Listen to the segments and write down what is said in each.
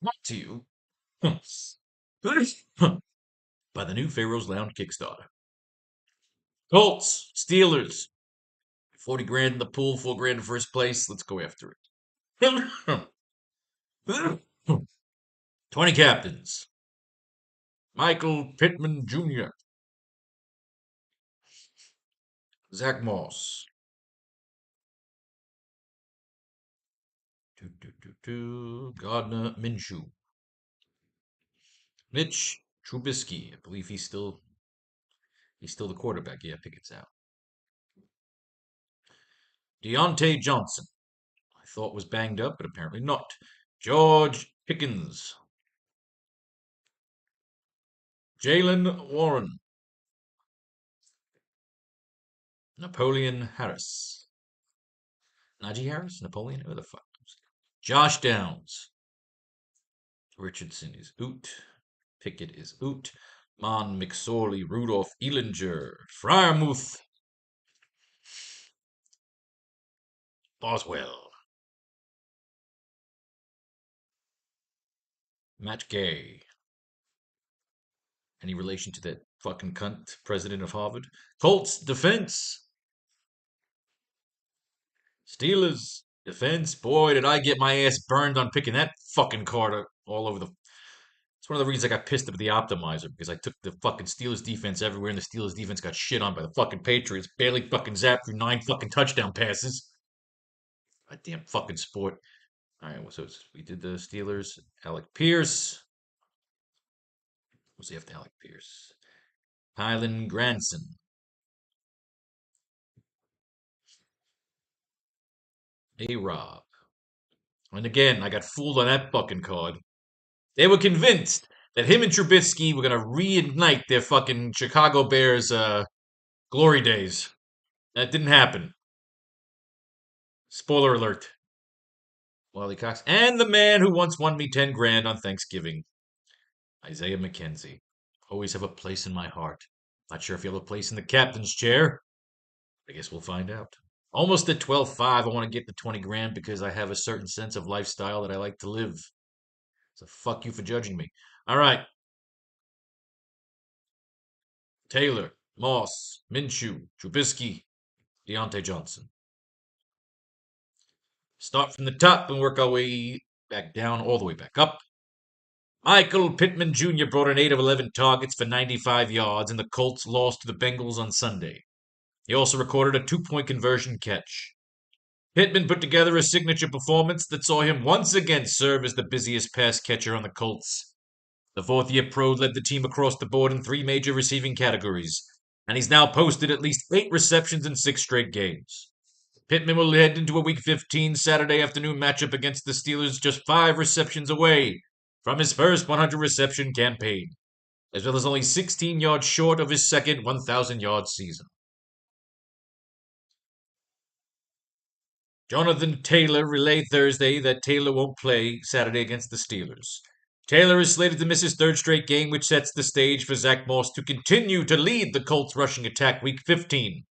Brought to you by the new Pharaoh's Lounge Kickstarter. Colts, Steelers, 40 grand in the pool, 4 grand in first place. Let's go after it. 20 captains. Michael Pittman Jr., Zach Moss, Gardner Minshew, Mitch Trubisky. I believe he's still the quarterback. Yeah, Pickett's out. Deontay Johnson. I thought was banged up, but apparently not. George Pickens. Jalen Warren. Napoleon Harris. Najee Harris? Napoleon? Who the fuck? Josh Downs. Richardson is oot. Pickett is oot. Mon McSorley, Rudolph Ehlinger, Fryermuth, Boswell, Matt Gay. Any relation to that fucking cunt, president of Harvard? Colts defense. Steelers defense. Boy, did I get my ass burned on picking that fucking card all over the. It's one of the reasons I got pissed at the optimizer because I took the fucking Steelers defense everywhere and the Steelers defense got shit on by the fucking Patriots. Barely fucking zapped through 9 fucking touchdown passes. God damn fucking sport. All right, well, so we did the Steelers. Alec Pierce. What's he after Alec Pierce? Kylan Granson. A-Rob. And again, I got fooled on that fucking card. They were convinced that him and Trubisky were going to reignite their fucking Chicago Bears glory days. That didn't happen. Spoiler alert. Wally Cox. And the man who once won me 10 grand on Thanksgiving. Isaiah McKenzie. Always have a place in my heart. Not sure if you have a place in the captain's chair. I guess we'll find out. Almost at 12.5, I want to get the 20 grand because I have a certain sense of lifestyle that I like to live. So fuck you for judging me. All right. Taylor, Moss, Minshew, Trubisky, Deontay Johnson. Start from the top and work our way back down, all the way back up. Michael Pittman Jr. brought an 8 of 11 targets for 95 yards, and the Colts lost to the Bengals on Sunday. He also recorded a 2-point conversion catch. Pittman put together a signature performance that saw him once again serve as the busiest pass catcher on the Colts. The fourth-year pro led the team across the board in 3 major receiving categories, and he's now posted at least 8 receptions in 6 straight games. Pittman will head into a Week 15 Saturday afternoon matchup against the Steelers just 5 receptions away from his first 100-reception campaign, as well as only 16 yards short of his second 1,000-yard season. Jonathan Taylor relayed Thursday that Taylor won't play Saturday against the Steelers. Taylor is slated to miss his 3rd straight game, which sets the stage for Zach Moss to continue to lead the Colts rushing attack Week 15.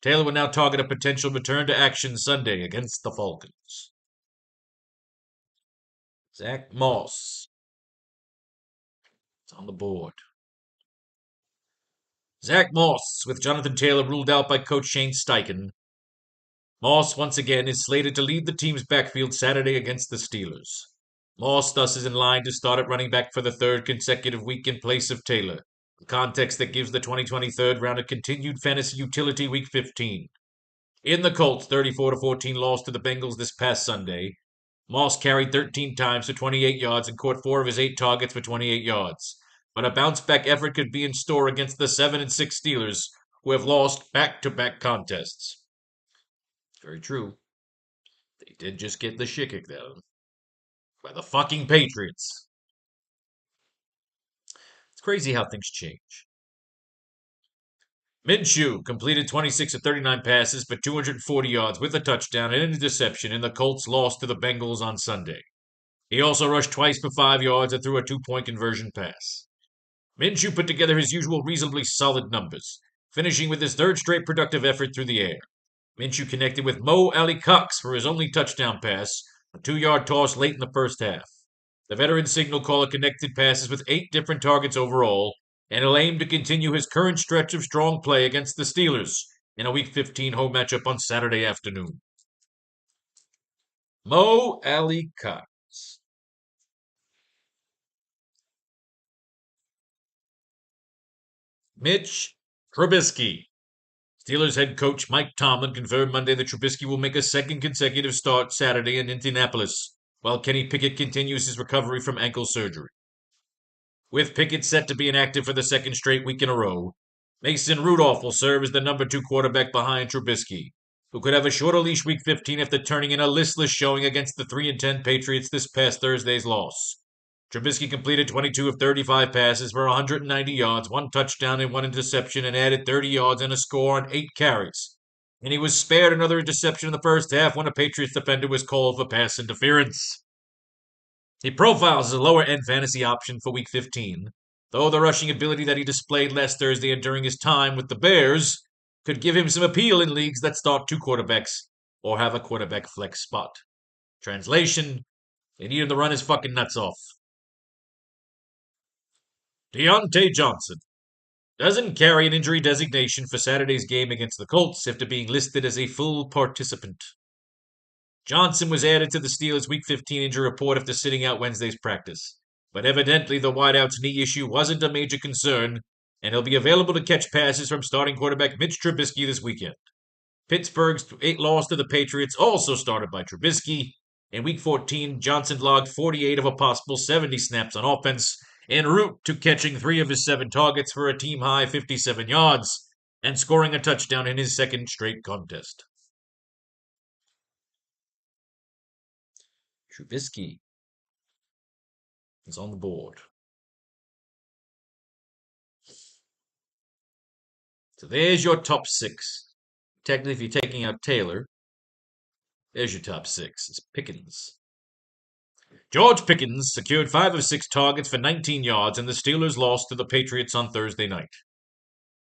Taylor will now target a potential return to action Sunday against the Falcons. Zach Moss. It's on the board. Zach Moss, with Jonathan Taylor ruled out by coach Shane Steichen. Moss, once again, is slated to lead the team's backfield Saturday against the Steelers. Moss thus is in line to start at running back for the 3rd consecutive week in place of Taylor, the context that gives the 2023 round a continued fantasy utility Week 15. In the Colts' 34-14 loss to the Bengals this past Sunday, Moss carried 13 times for 28 yards and caught 4 of his 8 targets for 28 yards. But a bounce-back effort could be in store against the 7-6 Steelers, who have lost back-to-back contests. Very true. They did just get the shit kicked out of them by the fucking Patriots. It's crazy how things change. Minshew completed 26 of 39 passes for 240 yards with a touchdown and an interception in the Colts' loss to the Bengals on Sunday. He also rushed twice for 5 yards and threw a 2-point conversion pass. Minshew put together his usual reasonably solid numbers, finishing with his 3rd straight productive effort through the air. Minshew connected with Mo Alley Cox for his only touchdown pass, a 2-yard toss late in the first half. The veteran signal caller connected passes with 8 different targets overall, and will aim to continue his current stretch of strong play against the Steelers in a Week 15 home matchup on Saturday afternoon. Mo Alley Cox. Mitch Trubisky. Steelers head coach Mike Tomlin confirmed Monday that Trubisky will make a second consecutive start Saturday in Indianapolis, while Kenny Pickett continues his recovery from ankle surgery. With Pickett set to be inactive for the second straight week in a row, Mason Rudolph will serve as the number 2 quarterback behind Trubisky, who could have a shorter leash Week 15 after turning in a listless showing against the 3-10 Patriots this past Thursday's loss. Trubisky completed 22 of 35 passes for 190 yards, 1 touchdown and 1 interception, and added 30 yards and a score on 8 carries. And he was spared another interception in the first half when a Patriots defender was called for pass interference. He profiles as a lower-end fantasy option for Week 15, though the rushing ability that he displayed last Thursday and during his time with the Bears could give him some appeal in leagues that start 2 quarterbacks or have a quarterback flex spot. Translation, they need him to run his fucking nuts off. Deontay Johnson doesn't carry an injury designation for Saturday's game against the Colts after being listed as a full participant. Johnson was added to the Steelers' Week 15 injury report after sitting out Wednesday's practice, but evidently the wideout's knee issue wasn't a major concern, and he'll be available to catch passes from starting quarterback Mitch Trubisky this weekend. Pittsburgh's loss to the Patriots also started by Trubisky. In Week 14, Johnson logged 48 of a possible 70 snaps on offense, en route to catching 3 of his 7 targets for a team-high 57 yards and scoring a touchdown in his second straight contest. Trubisky is on the board. So there's your top 6. Technically, if you're taking out Taylor, there's your top 6. It's Pickens. George Pickens secured 5 of 6 targets for 19 yards, and the Steelers lost to the Patriots on Thursday night.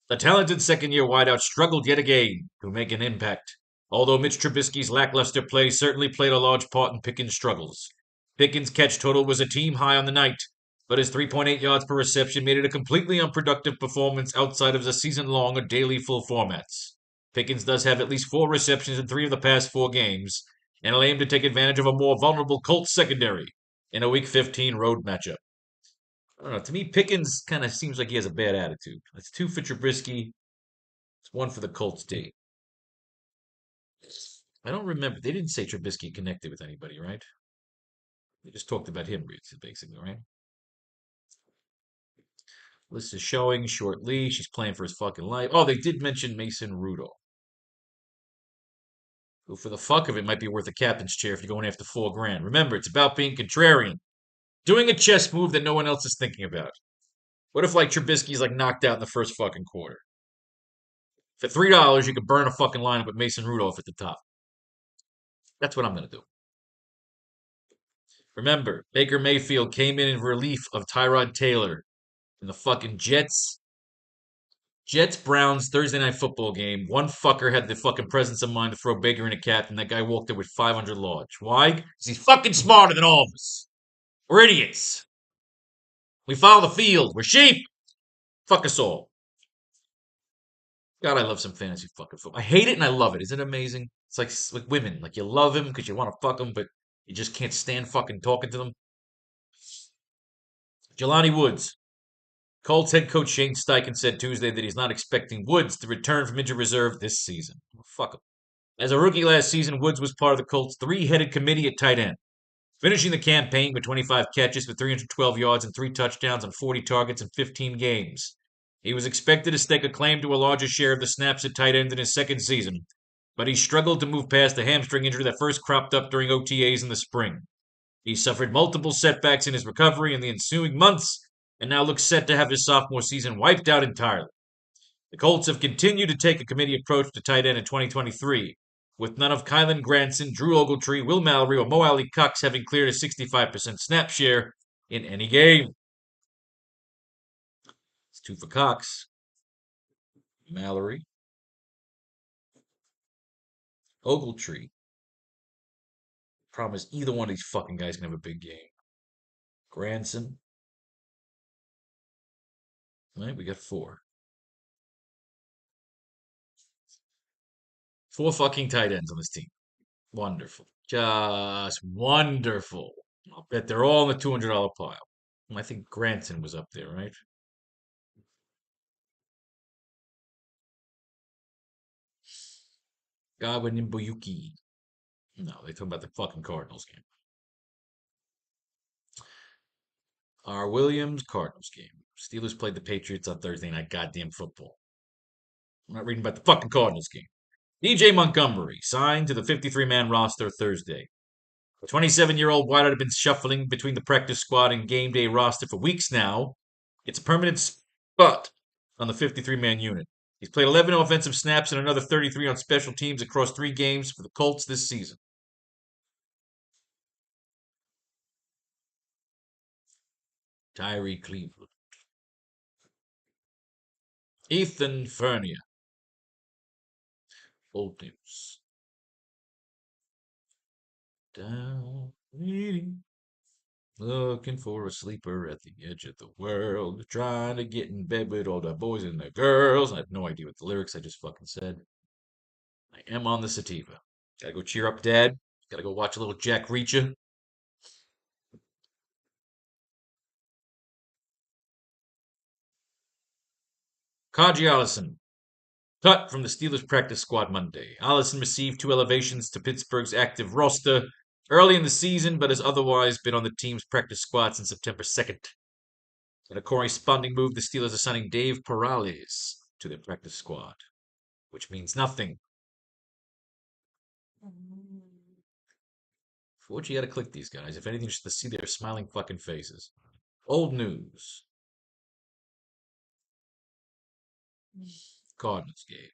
The talented second-year wideout struggled yet again to make an impact, although Mitch Trubisky's lackluster play certainly played a large part in Pickens' struggles. Pickens' catch total was a team high on the night, but his 3.8 yards per reception made it a completely unproductive performance outside of the season-long or daily full formats. Pickens does have at least 4 receptions in 3 of the past 4 games, and will aim to take advantage of a more vulnerable Colts secondary in a Week 15 road matchup. I don't know. To me, Pickens kind of seems like he has a bad attitude. It's 2 for Trubisky. It's 1 for the Colts D. I don't remember. They didn't say Trubisky connected with anybody, right? They just talked about him, basically, right? List is showing. Short leash. He's playing for his fucking life. Oh, they did mention Mason Rudolph, who, for the fuck of it, might be worth a captain's chair if you're going after $4,000. Remember, it's about being contrarian. Doing a chess move that no one else is thinking about. What if, like, Trubisky's, like, knocked out in the first fucking quarter? For $3, you could burn a fucking lineup with Mason Rudolph at the top. That's what I'm going to do. Remember, Baker Mayfield came in relief of Tyrod Taylor in the fucking Jets-Browns Thursday night football game. One fucker had the fucking presence of mind to throw Baker in a cap, and that guy walked in with 500 large. Why? Because he's fucking smarter than all of us. We're idiots. We follow the field. We're sheep. Fuck us all. God, I love some fantasy fucking football. I hate it and I love it. Isn't it amazing? It's like women. Like, you love them because you want to fuck them, but you just can't stand fucking talking to them. Jelani Woods. Colts head coach Shane Steichen said Tuesday that he's not expecting Woods to return from injured reserve this season. Well, fuck him. As a rookie last season, Woods was part of the Colts' 3-headed committee at tight end, finishing the campaign with 25 catches for 312 yards and 3 touchdowns on 40 targets in 15 games. He was expected to stake a claim to a larger share of the snaps at tight end in his second season, but he struggled to move past the hamstring injury that first cropped up during OTAs in the spring. He suffered multiple setbacks in his recovery in the ensuing months and now looks set to have his sophomore season wiped out entirely. The Colts have continued to take a committee approach to tight end in 2023, with none of Kylan Granson, Drew Ogletree, Will Mallory, or Mo Alley Cox having cleared a 65% snap share in any game. It's 2 for Cox. Mallory. Ogletree. Problem is, either one of these fucking guys can have a big game. Granson. All right, we got 4. 4 fucking tight ends on this team. Wonderful. Just wonderful. I'll bet they're all in the $200 pile. I think Granson was up there, right? Godwin and Boyuki. No, they talking about the fucking Cardinals game. R. Williams, Cardinals game. Steelers played the Patriots on Thursday night. Goddamn football. I'm not reading about the fucking Cardinals game. DJ Montgomery signed to the 53-man roster Thursday. The 27-year-old wideout had been shuffling between the practice squad and game day roster for weeks now. It's a permanent spot on the 53-man unit. He's played 11 offensive snaps and another 33 on special teams across 3 games for the Colts this season. Tyree Cleveland. Ethan Fernia. Old news. Down, looking for a sleeper at the edge of the world, trying to get in bed with all the boys and the girls. I have no idea what the lyrics I just fucking said. I am on the sativa. Gotta go cheer up Dad. Gotta go watch a little Jack Reacher. Kaji Allison. Cut from the Steelers practice squad Monday. Allison received 2 elevations to Pittsburgh's active roster early in the season, but has otherwise been on the team's practice squad since September 2nd. In a corresponding move, the Steelers are signing Dave Perales to their practice squad, which means nothing. For what you gotta click these guys? If anything, just to see their smiling fucking faces. Old news. Cardinals game.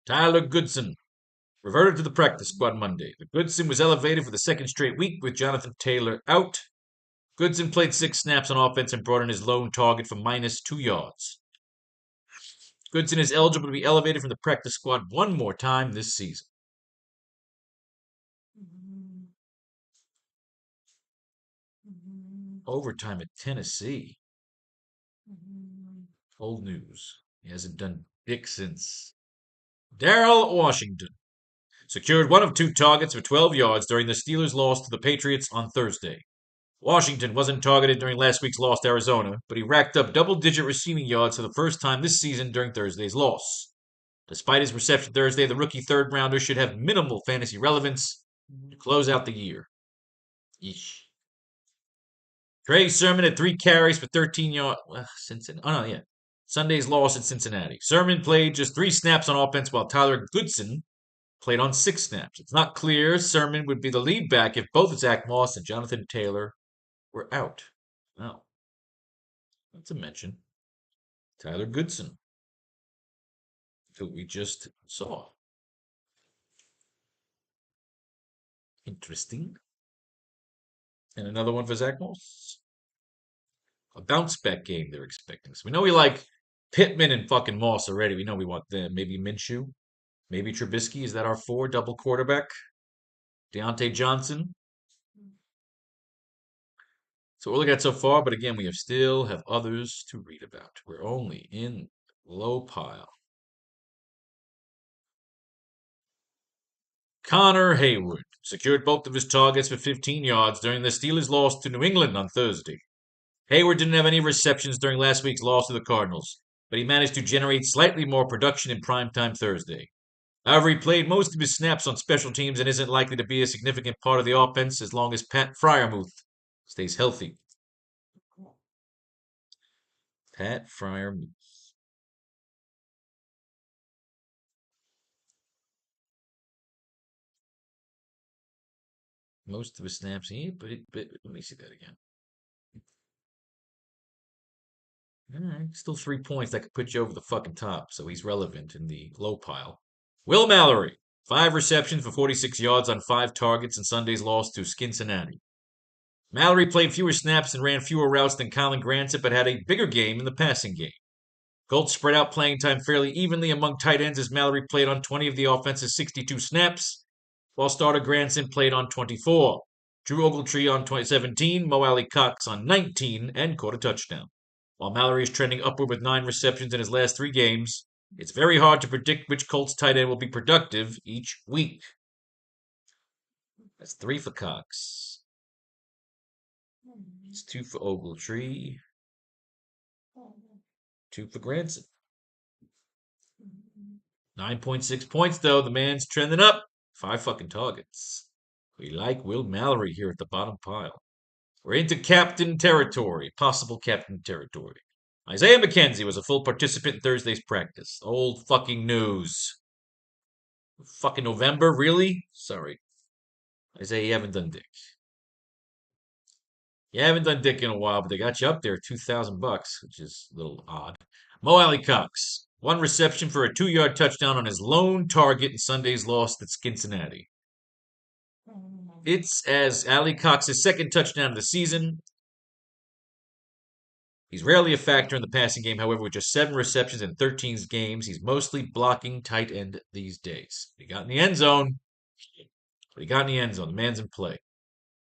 Tyler Goodson reverted to the practice squad Monday. But Goodson was elevated for the 2nd straight week with Jonathan Taylor out. Goodson played 6 snaps on offense and brought in his lone target for -2 yards. Goodson is eligible to be elevated from the practice squad 1 more time this season. Overtime at Tennessee. Old news. He hasn't done dick since. Darrell Washington secured 1 of 2 targets for 12 yards during the Steelers' loss to the Patriots on Thursday. Washington wasn't targeted during last week's loss to Arizona, but he racked up double-digit receiving yards for the first time this season during Thursday's loss. Despite his reception Thursday, the rookie third-rounder should have minimal fantasy relevance to close out the year. Yeesh. Trey Sermon had 3 carries for 13 yards. Sunday's loss at Cincinnati. Sermon played just 3 snaps on offense while Tyler Goodson played on 6 snaps. It's not clear Sermon would be the lead back if both Zach Moss and Jonathan Taylor were out. Oh, that's a mention. Tyler Goodson, who we just saw. Interesting. And another one for Zach Moss. A bounce back game they're expecting. So we know we like Pittman and fucking Moss already. We know we want them. Maybe Minshew. Maybe Trubisky. Is that our 4 double quarterback? Deontay Johnson. So we're looking at so far, but again, we still have others to read about. We're only in low pile. Connor Hayward secured both of his targets for 15 yards during the Steelers' loss to New England on Thursday. Hayward didn't have any receptions during last week's loss to the Cardinals, but he managed to generate slightly more production in primetime Thursday. However, he played most of his snaps on special teams and isn't likely to be a significant part of the offense as long as Pat Freiermuth stays healthy. Pat Freiermuth. Most of his snaps, but let me see that again. All right, still 3 points that could put you over the fucking top, so he's relevant in the low pile. Will Mallory, 5 receptions for 46 yards on 5 targets in Sunday's loss to Cincinnati. Mallory played fewer snaps and ran fewer routes than Colin Granson, but had a bigger game in the passing game. Colts spread out playing time fairly evenly among tight ends as Mallory played on 20 of the offense's 62 snaps. while starter Granson played on 24. Drew Ogletree on 17, Mo Alley Cox on 19, and caught a touchdown. While Mallory is trending upward with 9 receptions in his last 3 games, it's very hard to predict which Colts tight end will be productive each week. That's 3 for Cox. It's 2 for Ogletree. 2 for Granson. 9.6 points, though. The man's trending up. 5 fucking targets. We like Will Mallory here at the bottom pile. We're into captain territory. Possible captain territory. Isaiah McKenzie was a full participant in Thursday's practice. Old fucking news. Fucking November, really? Sorry. Isaiah, you haven't done dick. You haven't done dick in a while, but they got you up there $2,000, which is a little odd. Mo Alley Cox. 1 reception for a 2-yard touchdown on his lone target in Sunday's loss at Cincinnati. It's as Alley Cox's 2nd touchdown of the season. He's rarely a factor in the passing game, however, with just 7 receptions in 13 games. He's mostly blocking tight end these days. He got in the end zone. The man's in play.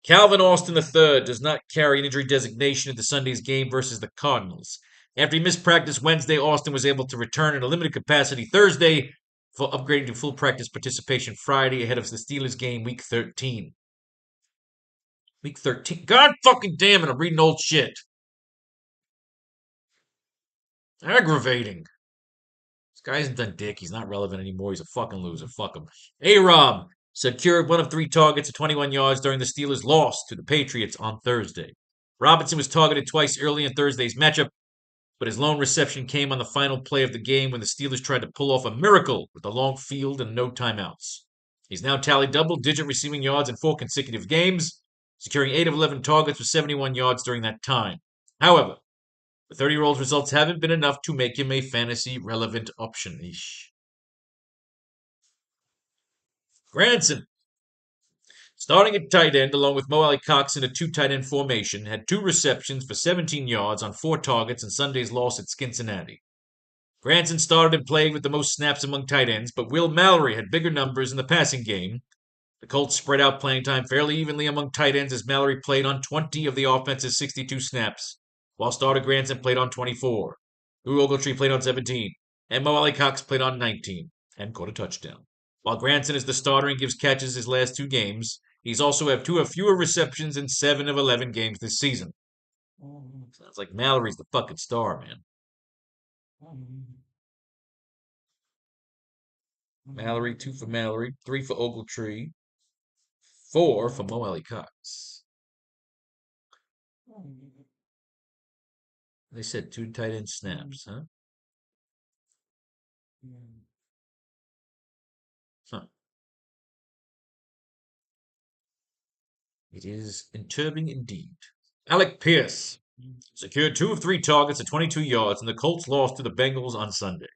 Calvin Austin III does not carry an injury designation into Sunday's game versus the Cardinals. After he missed practice Wednesday, Austin was able to return in a limited capacity Thursday, for upgrading to full practice participation Friday ahead of the Steelers game Week 13. Week 13. God fucking damn it, I'm reading old shit. Aggravating. This guy hasn't done dick. He's not relevant anymore. He's a fucking loser. Fuck him. A-Rob secured 1 of 3 targets at 21 yards during the Steelers' loss to the Patriots on Thursday. Robinson was targeted twice early in Thursday's matchup, but his lone reception came on the final play of the game when the Steelers tried to pull off a miracle with a long field and no timeouts. He's now tallied double-digit receiving yards in 4 consecutive games, securing 8 of 11 targets with 71 yards during that time. However, the 30-year-old's results haven't been enough to make him a fantasy-relevant option. Granson, starting at tight end along with Mo Alley Cox in a 2 tight end formation, had 2 receptions for 17 yards on 4 targets in Sunday's loss at Cincinnati. Granson started and played with the most snaps among tight ends, but Will Mallory had bigger numbers in the passing game. The Colts spread out playing time fairly evenly among tight ends as Mallory played on 20 of the offense's 62 snaps, while starter Granson played on 24. Drew Ogletree played on 17, and Mo Alley Cox played on 19, and caught a touchdown. While Granson is the starter and gives catches his last 2 games, he's also had 2 fewer receptions in 7 of 11 games this season. Sounds like Mallory's the fucking star, man. Mallory, 2 for Mallory, 3 for Ogletree, 4 for Mo Alley Cox. They said 2 tight end snaps, huh? Huh. It is perturbing indeed. Alec Pierce secured 2 of 3 targets at 22 yards, and the Colts lost to the Bengals on Sunday.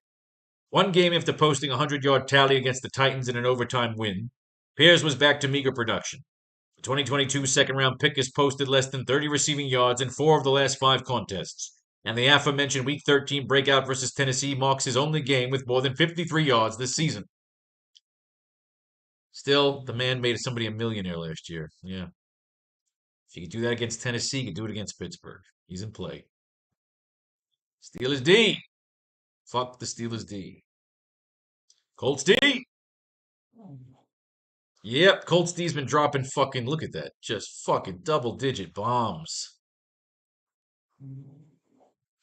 1 game after posting a 100-yard tally against the Titans in an overtime win, Pierce was back to meager production. The 2022 second-round pick has posted less than 30 receiving yards in 4 of the last 5 contests, and the aforementioned Week 13 breakout versus Tennessee marks his only game with more than 53 yards this season. Still, the man made somebody a millionaire last year. Yeah. If he could do that against Tennessee, he could do it against Pittsburgh. He's in play. Steelers D. Fuck the Steelers D. Colts D. Yep, Colts D's been dropping fucking, look at that. Just fucking double-digit bombs.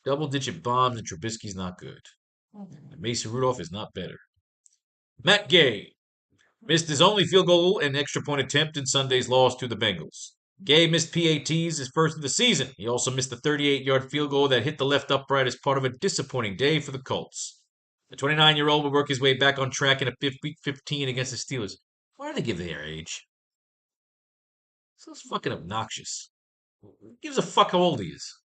Double-digit bombs, and Trubisky's not good. And Mason Rudolph is not better. Matt Gay missed his only field goal and extra point attempt in Sunday's loss to the Bengals. Gay missed PATs his first of the season. He also missed the 38-yard field goal that hit the left upright as part of a disappointing day for the Colts. The 29-year-old will work his way back on track in a Week 15 against the Steelers. Why do they give their age? So fucking obnoxious. Who gives a fuck how old he is?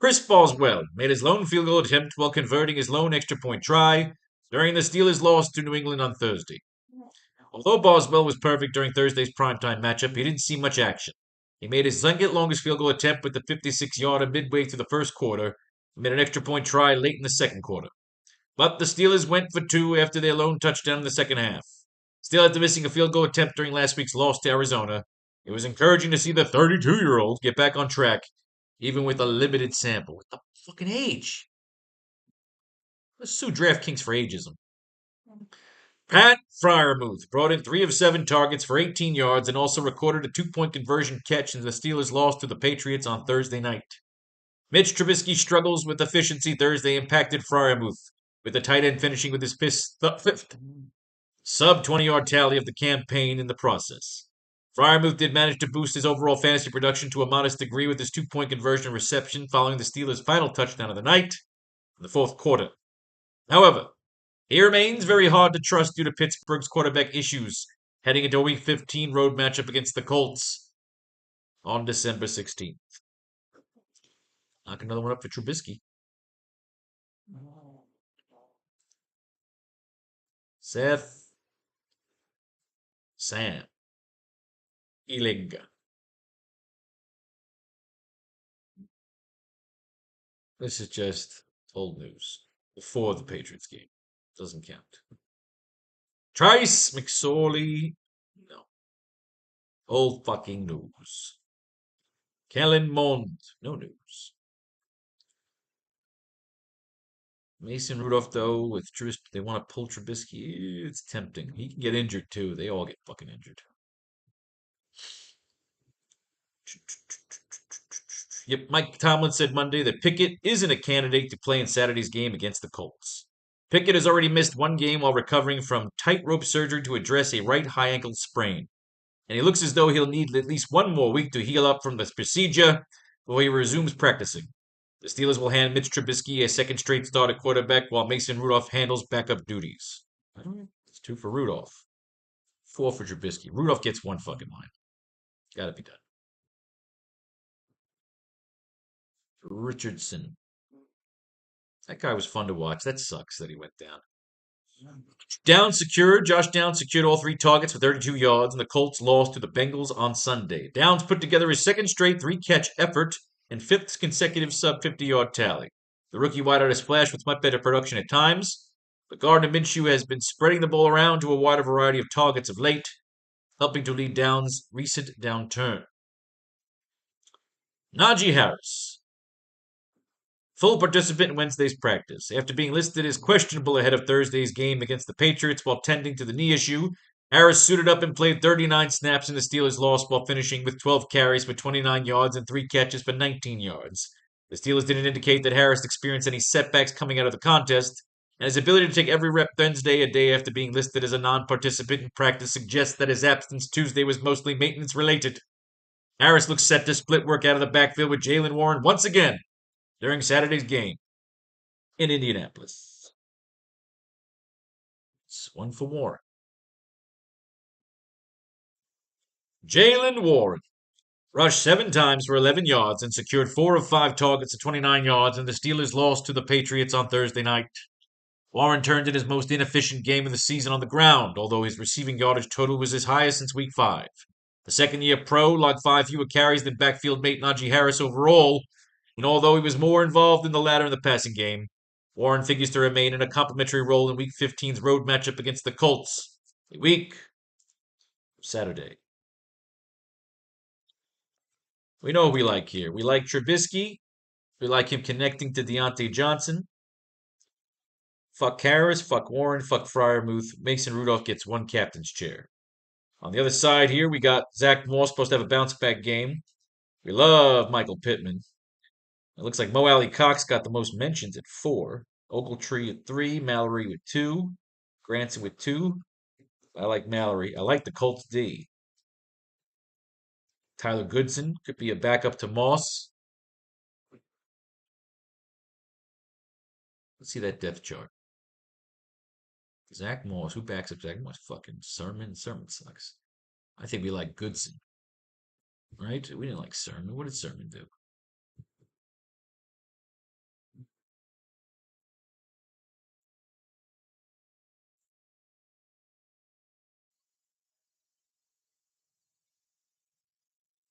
Chris Boswell made his lone field goal attempt while converting his lone extra point try during the Steelers' loss to New England on Thursday. Although Boswell was perfect during Thursday's primetime matchup, he didn't see much action. He made his second longest field goal attempt with the 56-yarder midway through the first quarter and made an extra point try late in the second quarter. But the Steelers went for 2 after their lone touchdown in the second half. Still, after missing a field goal attempt during last week's loss to Arizona, it was encouraging to see the 32-year-old get back on track, even with a limited sample. What the fucking age? Let's sue Draftkings for ageism. Pat Fryermuth brought in 3 of 7 targets for 18 yards and also recorded a 2-point conversion catch in the Steelers' loss to the Patriots on Thursday night. Mitch Trubisky's struggles with efficiency Thursday impacted Fryermuth, with the tight end finishing with his fifth sub-20-yard tally of the campaign in the process. Fryermuth did manage to boost his overall fantasy production to a modest degree with his 2-point conversion reception following the Steelers' final touchdown of the night in the fourth quarter. However, he remains very hard to trust due to Pittsburgh's quarterback issues heading into a Week 15 road matchup against the Colts on December 16th. Knock another one up for Trubisky. Seth. Sam. Ilinga. This is just old news. Before the Patriots game. Doesn't count. Trice McSorley. No. Old fucking news. Kellen Mond. No news. Mason Rudolph, though, with Trubisky, they want to pull Trubisky. It's tempting. He can get injured, too. They all get fucking injured. Yep, Mike Tomlin said Monday that Pickett isn't a candidate to play in Saturday's game against the Colts. Pickett has already missed one game while recovering from tightrope surgery to address a right high ankle sprain, and he looks as though he'll need at least one more week to heal up from the procedure before he resumes practicing. The Steelers will hand Mitch Trubisky a second straight start at quarterback while Mason Rudolph handles backup duties. It's 2 for Rudolph. 4 for Trubisky. Rudolph gets 1 fucking line. Gotta be done. Richardson. That guy was fun to watch. That sucks that he went down. Josh Downs secured all 3 targets for 32 yards, and the Colts lost to the Bengals on Sunday. Downs put together his second straight 3-catch effort and 5th consecutive sub-50-yard tally. The rookie wideout has flashed with much better production at times, but Gardner Minshew has been spreading the ball around to a wider variety of targets of late, helping to lead Downs' recent downturn. Najee Harris. Full participant in Wednesday's practice. After being listed as questionable ahead of Thursday's game against the Patriots while tending to the knee issue, Harris suited up and played 39 snaps in the Steelers' loss while finishing with 12 carries for 29 yards and 3 catches for 19 yards. The Steelers didn't indicate that Harris experienced any setbacks coming out of the contest, and his ability to take every rep Wednesday, a day after being listed as a non-participant in practice, suggests that his absence Tuesday was mostly maintenance-related. Harris looks set to split work out of the backfield with Jaylen Warren once again during Saturday's game in Indianapolis. It's 1 for Warren. Jaylen Warren rushed 7 times for 11 yards and secured 4 of 5 targets at 29 yards in the Steelers' loss to the Patriots on Thursday night. Warren turned in his most inefficient game of the season on the ground, although his receiving yardage total was his highest since Week 5. The second-year pro logged 5 fewer carries than backfield mate Najee Harris overall, and although he was more involved in the latter in the passing game, Warren figures to remain in a complimentary role in Week 15's road matchup against the Colts. A week Saturday. We know what we like here. We like Trubisky. We like him connecting to Deontay Johnson. Fuck Harris, fuck Warren, fuck Fryermuth. Mason Rudolph gets 1 captain's chair. On the other side here, we got Zach Moss supposed to have a bounce-back game. We love Michael Pittman. It looks like Mo Alley Cox got the most mentions at 4. Ogletree at 3. Mallory with 2. Granson with 2. I like Mallory. I like the Colts D. Tyler Goodson could be a backup to Moss. Let's see that depth chart. Zach Moss. Who backs up Zach Moss? Fucking Sermon. Sermon sucks. I think we like Goodson. Right? We didn't like Sermon. What did Sermon do?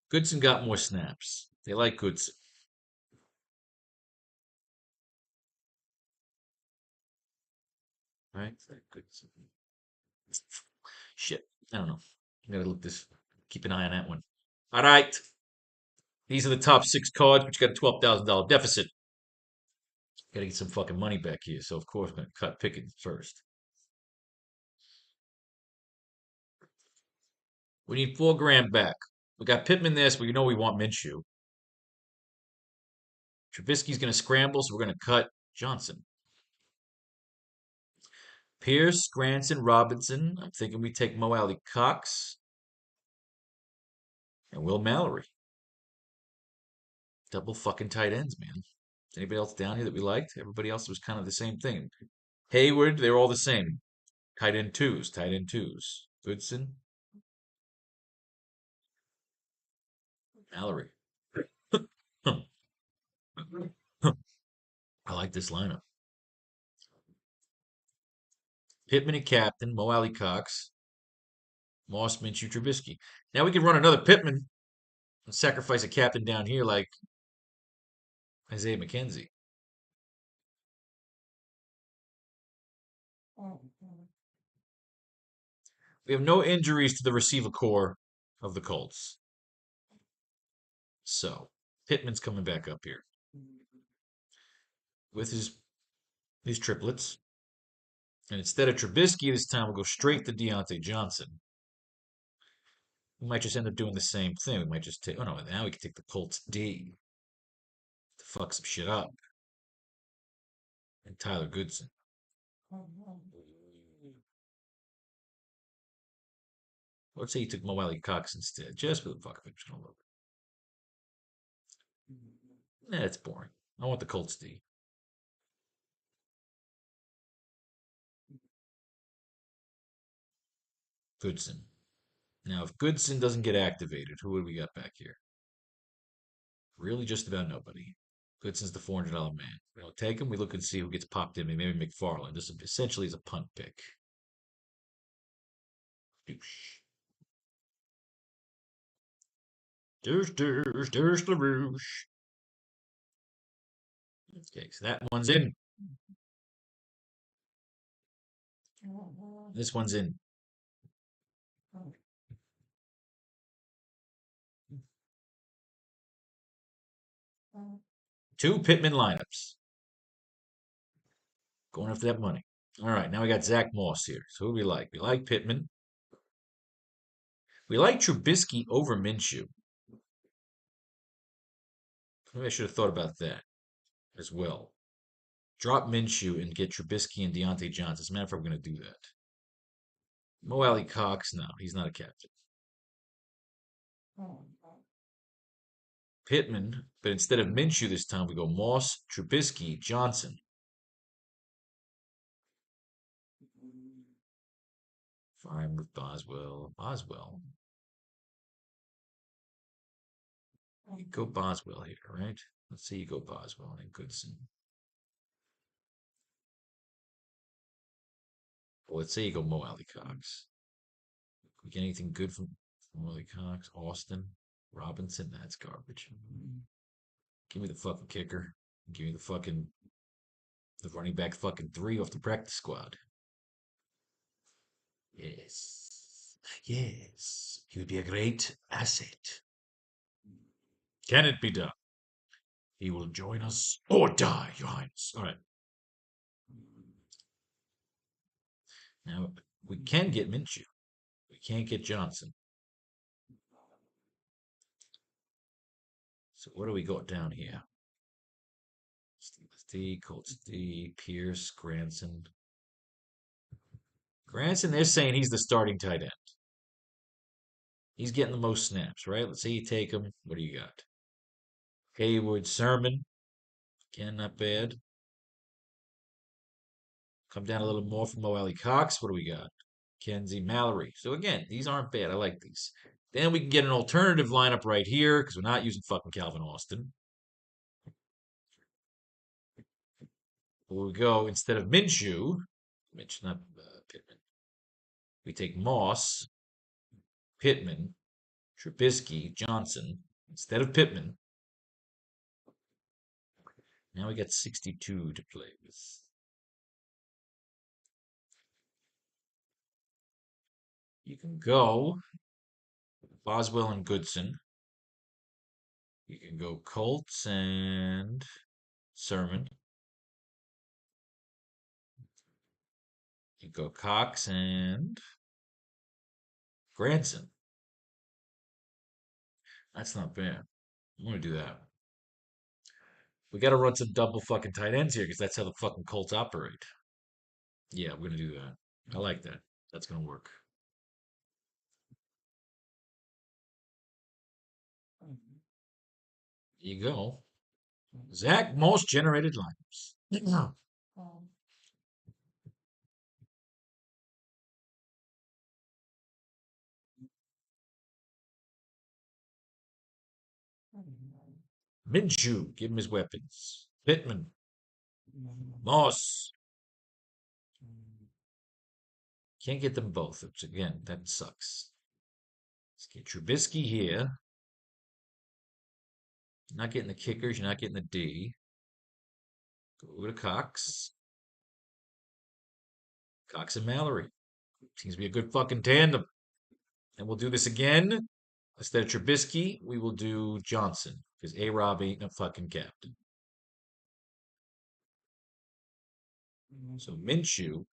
Goodson got more snaps. They like Goodson. Right? Goodson. Shit. I don't know. Gotta look this. Keep an eye on that one. All right. These are the top 6 cards, but you got a $12,000 deficit. Gotta get some fucking money back here. So, of course, I'm gonna cut Pickens first. We need 4 grand back. We got Pittman there, so we know we want Minshew. Trubisky's gonna scramble, so we're gonna cut Johnson. Pierce, Granson, Robinson. I'm thinking we take Mo Alley Cox and Will Mallory. Double fucking tight ends, man. Anybody else down here that we liked? Everybody else was kind of the same thing. Hayward, they're all the same. Tight end twos, tight end twos. Goodson, Mallory. I like this lineup. Pittman and captain, Mo Alley Cox, Moss, Minshew, Trubisky. Now we can run another Pittman and sacrifice a captain down here like Isaiah McKenzie. We have no injuries to the receiver core of the Colts. So, Pittman's coming back up here with his triplets. And instead of Trubisky this time, we'll go straight to Deontay Johnson. We might just end up doing the same thing. We might just take, oh no, now we can take the Colts D to fuck some shit up. And Tyler Goodson. Let's say you took Mo Alley Cox instead, just for the fuck of it. Just gonna look. Nah, it's boring. I want the Colts D. Goodson. Now, if Goodson doesn't get activated, who would we got back here? Really, just about nobody. Goodson's the $400 man. We don't take him. We look and see who gets popped in. Maybe McFarland. This essentially is a punt pick. Douche. There's LaRouche. Okay, so that one's in. This one's in. Two Pittman lineups. Going after that money. All right, now we got Zach Moss here. So who do we like? We like Pittman. We like Trubisky over Minshew. Maybe I should have thought about that as well. Drop Minshew and get Trubisky and Deontay Johnson. As a matter of fact, we're going to do that. Mo Alley Cox, no, he's not a captain. Pittman, but instead of Minshew this time, we go Moss, Trubisky, Johnson. Fine with Boswell. Boswell. You go Boswell here, right? Let's see you go Boswell and Goodson. Well, let's say you go Mo Alley Cox. We get anything good from Mo Alley Cox? Austin? Robinson? That's garbage. Give me the fucking kicker. Give me the running back fucking 3 off the practice squad. Yes. Yes. He would be a great asset. Can it be done? He will join us or die, Your Highness. All right. Now, we can get Minshew. We can't get Johnson. So what do we got down here? Steelers D, Colts D, Pierce, Granson. Granson, they're saying he's the starting tight end. He's getting the most snaps, right? Let's say you take him. What do you got? Hayward, Sermon. Again, not bad. Come down a little more from Mo Alley Cox. What do we got? Kenzie, Mallory. So again, these aren't bad. I like these. Then we can get an alternative lineup right here because we're not using fucking Calvin Austin. We go instead of Minshew, not Pittman. We take Moss, Pittman, Trubisky, Johnson instead of Pittman. Now we got 62 to play with. You can go Boswell and Goodson. You can go Colts and Sermon. You can go Cox and Granson. That's not bad. I'm gonna do that. We got to run some double fucking tight ends here because that's how the fucking Colts operate. Yeah, we're gonna do that. I like that. That's gonna work. There you go. Zach, most generated lineups. Minshew, give him his weapons. Pittman, Moss. Can't get them both. Which again, that sucks. Let's get Trubisky here. You're not getting the kickers. You're not getting the D. Go to Cox. Cox and Mallory. Seems to be a good fucking tandem. And we'll do this again. Instead of Trubisky, we will do Johnson because A-Rob ain't a fucking captain. So Minshew,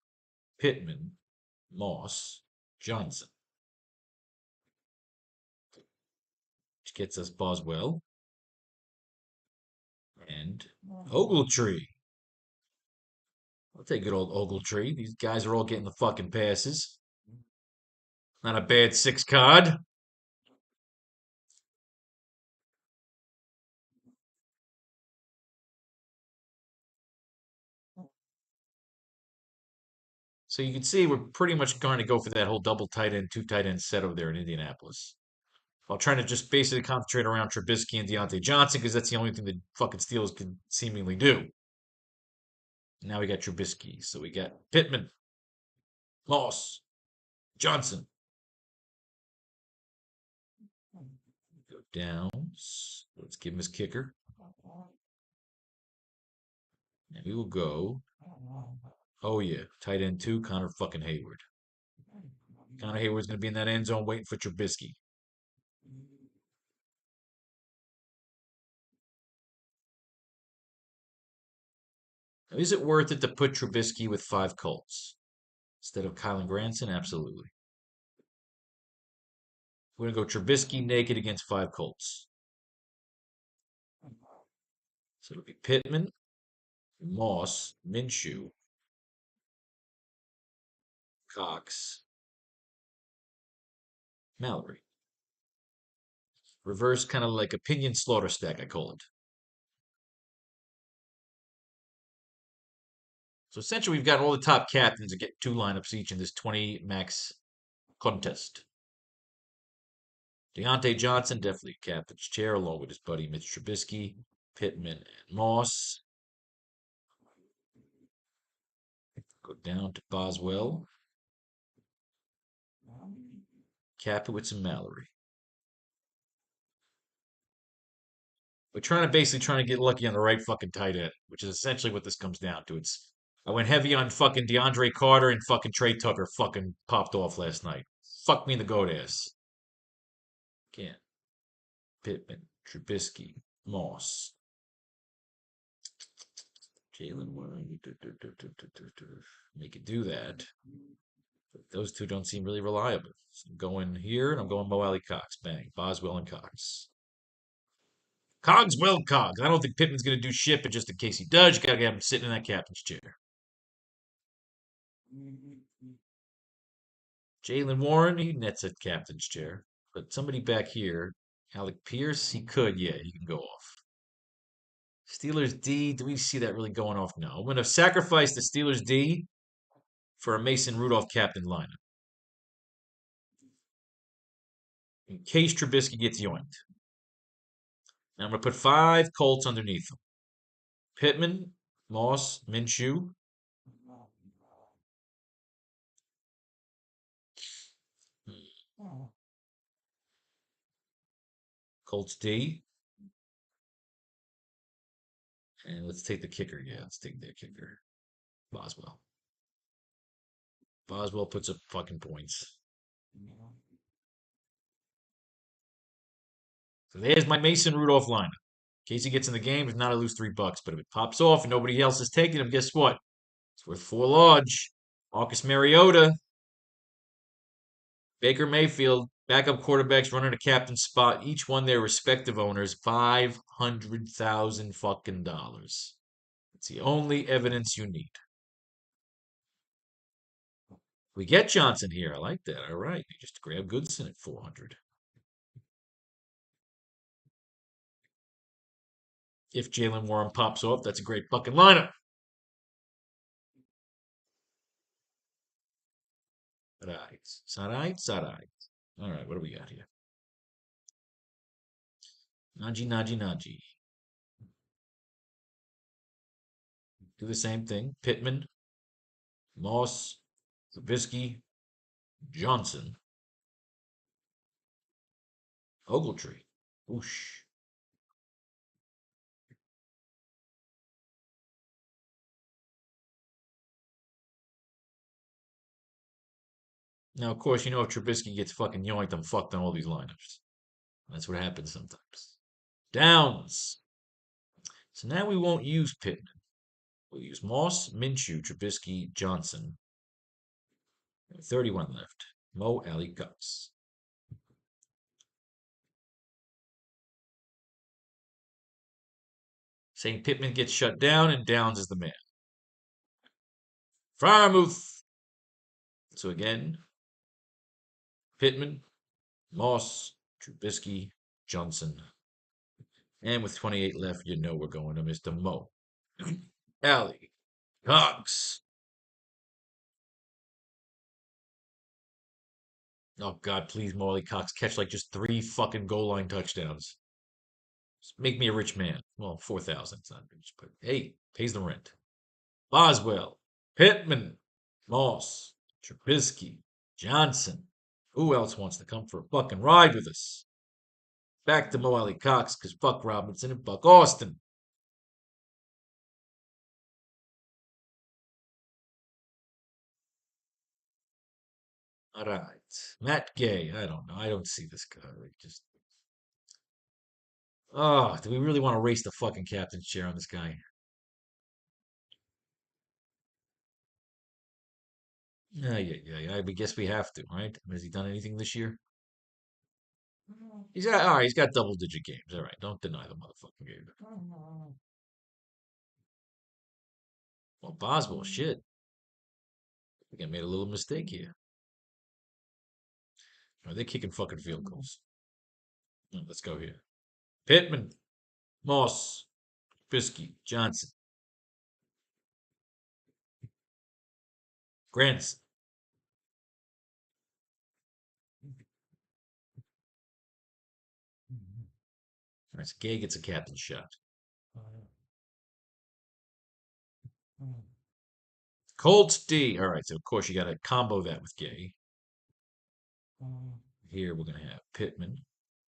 Pittman, Moss, Johnson, which gets us Boswell and Ogletree. I'll take good old Ogletree. These guys are all getting the fucking passes. Not a bad 6 card. So you can see we're pretty much going to go for that whole double tight end, 2 tight end set over there in Indianapolis. While trying to just basically concentrate around Trubisky and Deontay Johnson because that's the only thing the fucking Steelers can seemingly do. Now we got Trubisky. So we got Pittman, Moss, Johnson. Go downs. Let's give him his kicker. And we will go. Oh, yeah. Tight end 2, Connor fucking Hayward. Connor Hayward's going to be in that end zone waiting for Trubisky. Now, is it worth it to put Trubisky with 5 Colts instead of Kylan Granson? Absolutely. We're going to go Trubisky naked against 5 Colts. So it'll be Pittman, Moss, Minshew, Cox, Mallory. Reverse kind of like opinion slaughter stack, I call it. So essentially, we've got all the top captains that get 2 lineups each in this 20 max contest. Deontay Johnson, definitely captain's chair, along with his buddy Mitch Trubisky, Pittman, and Moss. Go down to Boswell, Capowitz, and Mallory. We're trying to get lucky on the right fucking tight end, which is essentially what this comes down to. I went heavy on fucking DeAndre Carter and fucking Trey Tucker fucking popped off last night. Fuck me in the goat ass. Again, Pittman, Trubisky, Moss, Jalen Warren. Make it do that. But those 2 don't seem really reliable. So I'm going here, and I'm going Mo Alley Cox. Bang. Boswell and Cox. Cogswell Cogs. I don't think Pittman's going to do shit, but just in case he does, you got to have him sitting in that captain's chair. Jalen Warren, he nets a captain's chair. But somebody back here, Alec Pierce, he could, yeah, he can go off. Steelers D, do we see that really going off? No. I'm going to sacrifice the Steelers D for a Mason Rudolph captain lineup. In case Trubisky gets yoinked. Now I'm going to put 5 Colts underneath them. Pittman, Moss, Minshew. Colts D. And let's take the kicker. Yeah, let's take their kicker. Boswell. Boswell puts up fucking points. So there's my Mason Rudolph lineup. In case he gets in the game, if not, I lose $3. But if it pops off and nobody else is taking him, guess what? It's worth 4 large. Marcus Mariota, Baker Mayfield, backup quarterbacks running a captain spot, each won their respective owners 500,000 fucking dollars. It's the only evidence you need. We get Johnson here. I like that. All right. You just grab Goodson at 400. If Jalen Warren pops off, that's a great fucking lineup. Right. It's all right. It's all right. All right. What do we got here? Najee, Najee, Najee. Do the same thing. Pittman, Moss, Trubisky, Johnson, Ogletree. Whoosh. Now, of course, you know if Trubisky gets fucking yoinked, I'm fucked on all these lineups. That's what happens sometimes. Downs. So now we won't use Pittman. We'll use Moss, Minshew, Trubisky, Johnson. 31 left. Mo Alley Cox. Saying Pittman gets shut down and Downs is the man. Farmouth. So again, Pittman, Moss, Trubisky, Johnson. And with 28 left, you know we're going to Mr. Mo. Alley Cox. Oh, God, please, Molly Cox, catch like just 3 fucking goal line touchdowns. Just make me a rich man. Well, 4,000, it's not rich, but hey, pays the rent. Boswell, Pittman, Moss, Trubisky, Johnson. Who else wants to come for a fucking ride with us? Back to Mo Alley Cox, because fuck Robinson and fuck Austin. All right. Matt Gay. I don't know. I don't see this guy. Just. Oh, do we really want to race the fucking captain's chair on this guy? Yeah. I guess we have to, right? Has he done anything this year? He's got all right. He's got double-digit games. All right, don't deny the motherfucking game. Well, Boswell, shit. I think I made a little mistake here. Are they kicking fucking field goals? Oh, let's go here. Pittman, Moss, Bisky, Johnson, Grants. All right, so Gay gets a captain shot. Colts D. All right, so of course you got to combo that with Gay. Here we're going to have Pittman,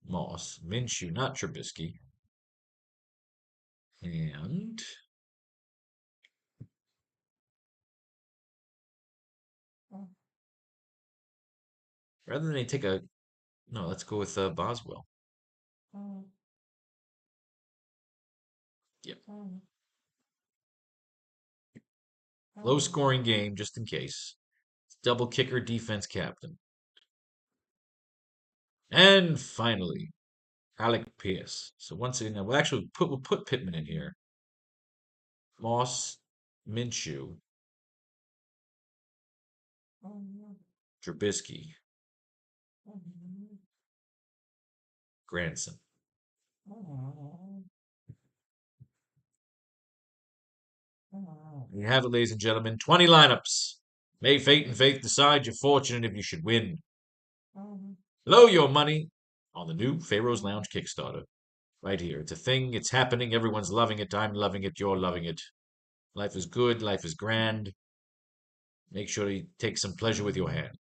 Moss, Minshew, not Trubisky, and rather than they take a no, let's go with Boswell. Yep. Low scoring game, just in case. Double kicker, defense captain. And finally, Alec Pierce. So once again, we'll put Pittman in here. Moss, Minshew, Trubisky, Granson. You have it, ladies and gentlemen. 20 lineups. May fate and faith decide you're fortunate if you should win. Blow your money on the new Pharaoh's Lounge Kickstarter. Right here. It's a thing. It's happening. Everyone's loving it. I'm loving it. You're loving it. Life is good. Life is grand. Make sure you take some pleasure with your hand.